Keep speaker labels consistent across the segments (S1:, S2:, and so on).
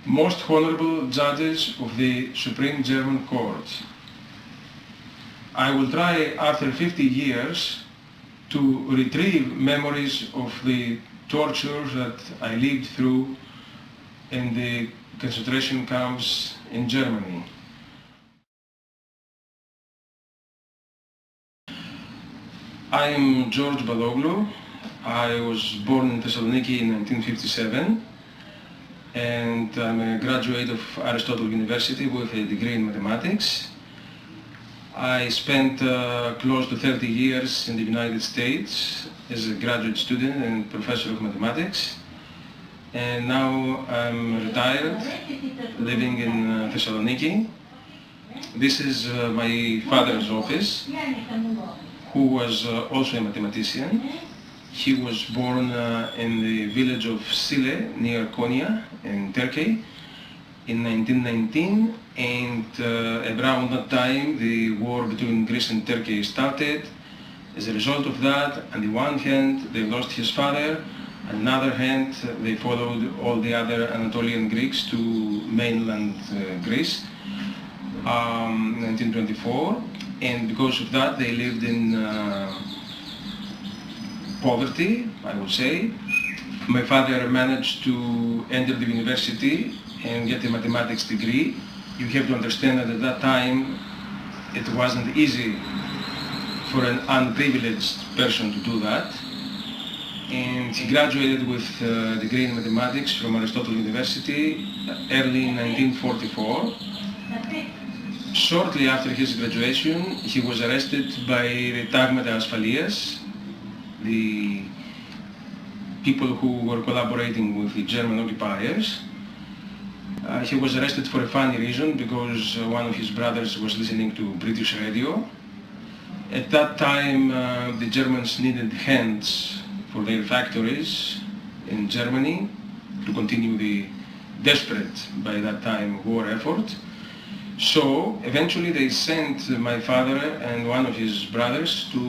S1: most honorable judges of the Supreme German Court, I will try after 50 years to retrieve memories of the tortures that I lived through in the concentration camps in Germany. I am Γιώργος Μπαλόγλου. I was born in Thessaloniki in 1957 and I'm a graduate of Aristotle University with a degree in mathematics. I spent close to 30 years in the United States as a graduate student and professor of mathematics. And now I'm retired, living in Thessaloniki. This is my father's office, who was also a mathematician. He was born in the village of Sile, near Konya, in Turkey, in 1919, and around that time the war between Greece and Turkey started. As a result of that, on the one hand they lost his father, on the other hand they followed all the other Anatolian Greeks to mainland Greece in 1924, and because of that they lived in poverty, I would say. My father managed to enter the university and get a mathematics degree. You have to understand that at that time it wasn't easy for an unprivileged person to do that. And he graduated with a degree in mathematics from Aristotle University early in 1944. Shortly after his graduation, he was arrested by the Τάγματα Ασφαλείας, the people who were collaborating with the German occupiers. He was arrested for a funny reason, because one of his brothers was listening to British radio. At that time, the Germans needed hands for their factories in Germany to continue the desperate, by that time, war effort. So eventually they sent my father and one of his brothers to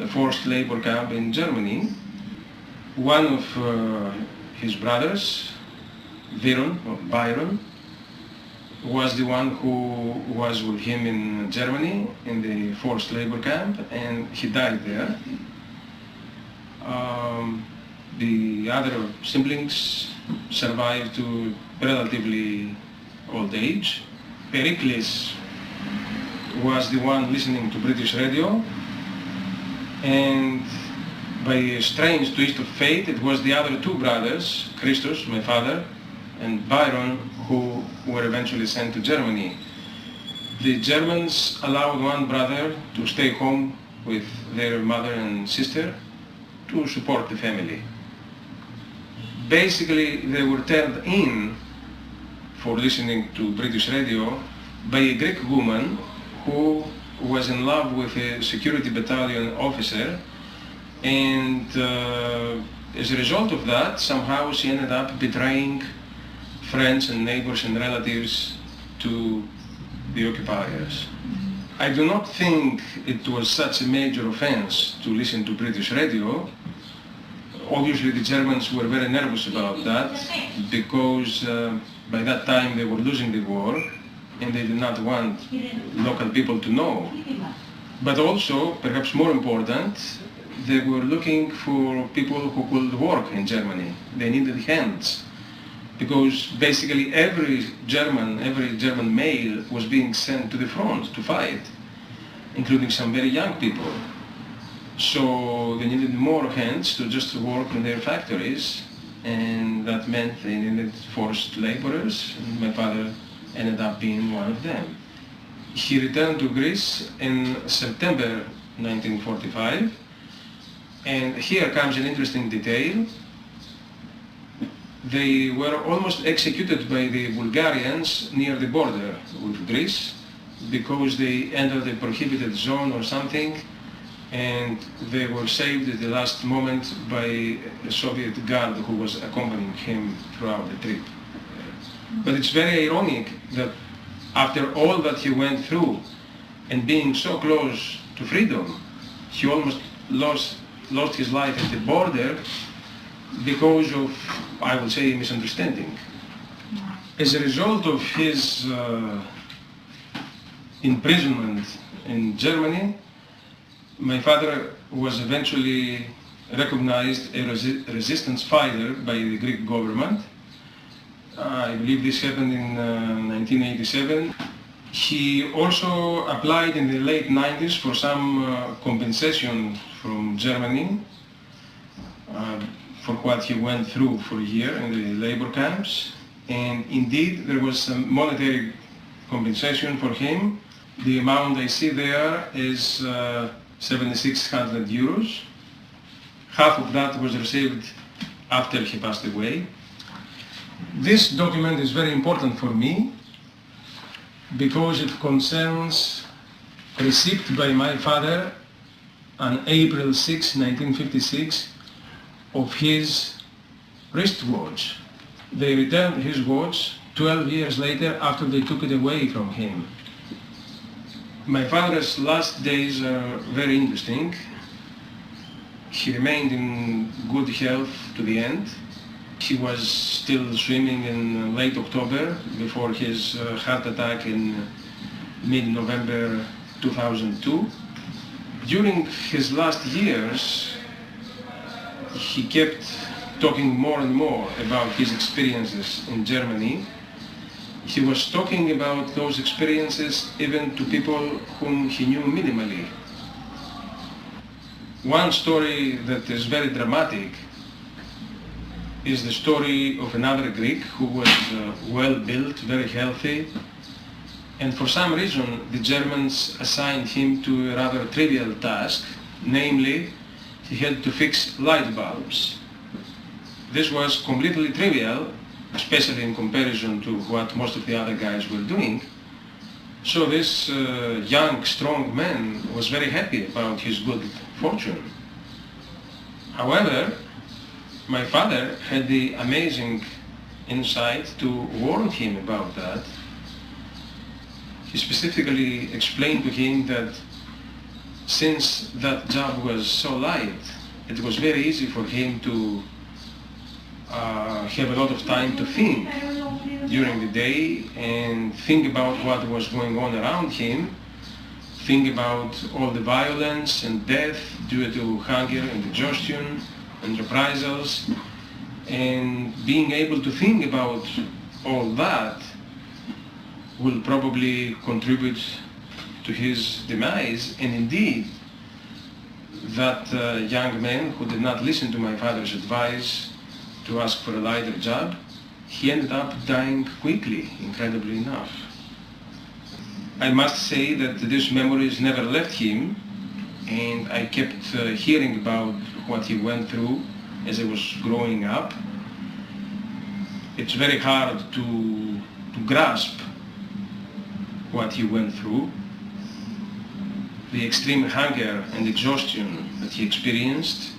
S1: a forced labor camp in Germany. One of his brothers, Byron, was the one who was with him in Germany in the forced labor camp, and he died there. The other siblings survived to relatively old age. Pericles was the one listening to British radio, and by a strange twist of fate it was the other two brothers, Christos, my father, and Byron, who were eventually sent to Germany. The Germans allowed one brother to stay home with their mother and sister to support the family. Basically they were turned in for listening to British radio by a Greek woman who was in love with a security battalion officer, and as a result of that, somehow she ended up betraying friends and neighbors and relatives to the occupiers. I do not think it was such a major offense to listen to British radio. Obviously the Germans were very nervous about that, because by that time they were losing the war and they did not want local people to know. But also, perhaps more important, they were looking for people who could work in Germany. They needed hands, because basically every German male was being sent to the front to fight, including some very young people. So they needed more hands to just work in their factories, and that meant they needed forced laborers, and my father ended up being one of them. He returned to Greece in September 1945, and here comes an interesting detail. They were almost executed by the Bulgarians near the border with Greece, because they entered a prohibited zone or something, and they were saved at the last moment by a Soviet guard who was accompanying him throughout the trip. But it's very ironic that after all that he went through and being so close to freedom, he almost lost his life at the border because of, I would say, misunderstanding. As a result of his imprisonment in Germany, my father was eventually recognized as a resistance fighter by the Greek government. I believe this happened in 1987. He also applied in the late 90s for some compensation from Germany for what he went through for a year in the labor camps. And indeed there was some monetary compensation for him. The amount I see there is 7,600 euros. Half of that was received after he passed away. This document is very important for me because it concerns receipt by my father on April 6, 1956 of his wristwatch. They returned his watch 12 years later after they took it away from him. My father's last days are very interesting. He remained in good health to the end. He was still swimming in late October before his heart attack in mid-November 2002. During his last years, he kept talking more and more about his experiences in Germany. He was talking about those experiences even to people whom he knew minimally. One story that is very dramatic is the story of another Greek who was well-built, very healthy, and for some reason the Germans assigned him to a rather trivial task, namely he had to fix light bulbs. This was completely trivial, especially in comparison to what most of the other guys were doing. So this young, strong man was very happy about his good fortune. However, my father had the amazing insight to warn him about that. He specifically explained to him that since that job was so light, it was very easy for him to have a lot of time to think during the day and think about what was going on around him, think about all the violence and death due to hunger and exhaustion and reprisals, and being able to think about all that will probably contribute to his demise. And indeed, that young man who did not listen to my father's advice to ask for a lighter job, he ended up dying quickly, incredibly enough. I must say that these memories never left him, and I kept hearing about what he went through as I was growing up. It's very hard to grasp what he went through, the extreme hunger and exhaustion that he experienced,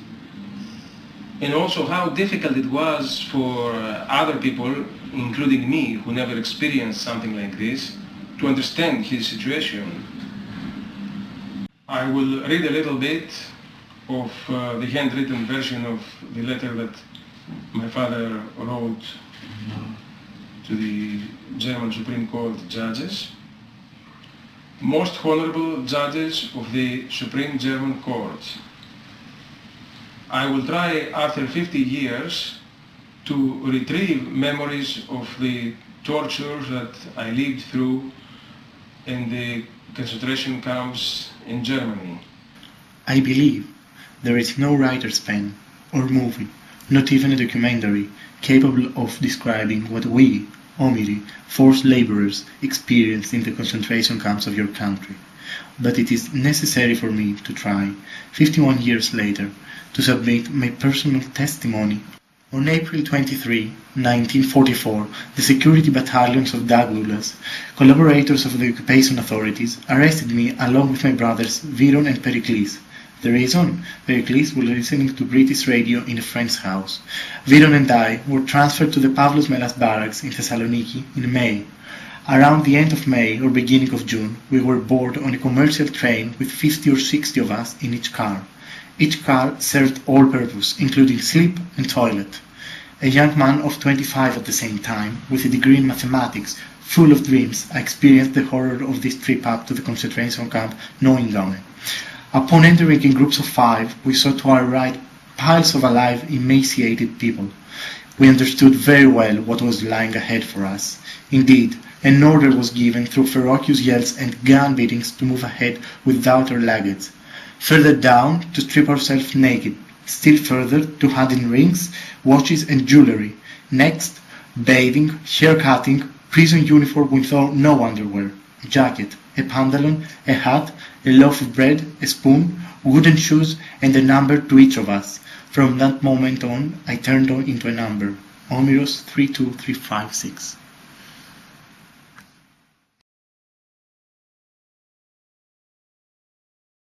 S1: and also how difficult it was for other people, including me, who never experienced something like this, to understand his situation. I will read a little bit of the handwritten version of the letter that my father wrote to the German Supreme Court judges. Most honorable judges of the Supreme German Court, I will try after 50 years to retrieve memories of the torture that I lived through in the concentration camps in Germany.
S2: I believe there is no writer's pen or movie, not even a documentary, capable of describing what we, Omiri, forced laborers, experienced in the concentration camps of your country. But it is necessary for me to try, 51 years later, to submit my personal testimony. On April 23, 1944, the security battalions of Dagulas, collaborators of the occupation authorities, arrested me along with my brothers Viron and Pericles. The reason? Pericles was listening to British radio in a friend's house. Viron and I were transferred to the Pavlos Melas barracks in Thessaloniki in May. Around the end of May or beginning of June, we were board on a commercial train with 50 or 60 of us in each car. Each car served all purpose, including sleep and toilet. a young man of 25 at the same time, with a degree in mathematics, full of dreams, I experienced the horror of this trip up to the concentration camp Neuengamme. Upon entering in groups of 5, we saw to our right piles of alive, emaciated people. We understood very well what was lying ahead for us. Indeed, an order was given through ferocious yells and gun beatings to move ahead without our luggage. Further down, to strip ourselves naked. Still further, to hand in rings, watches and jewelry. Next, bathing, hair cutting, prison uniform without no underwear, a jacket, a pantaloon, a hat, a loaf of bread, a spoon, wooden shoes, and a number to each of us. From that moment on, I turned into a number, Homeros 32356.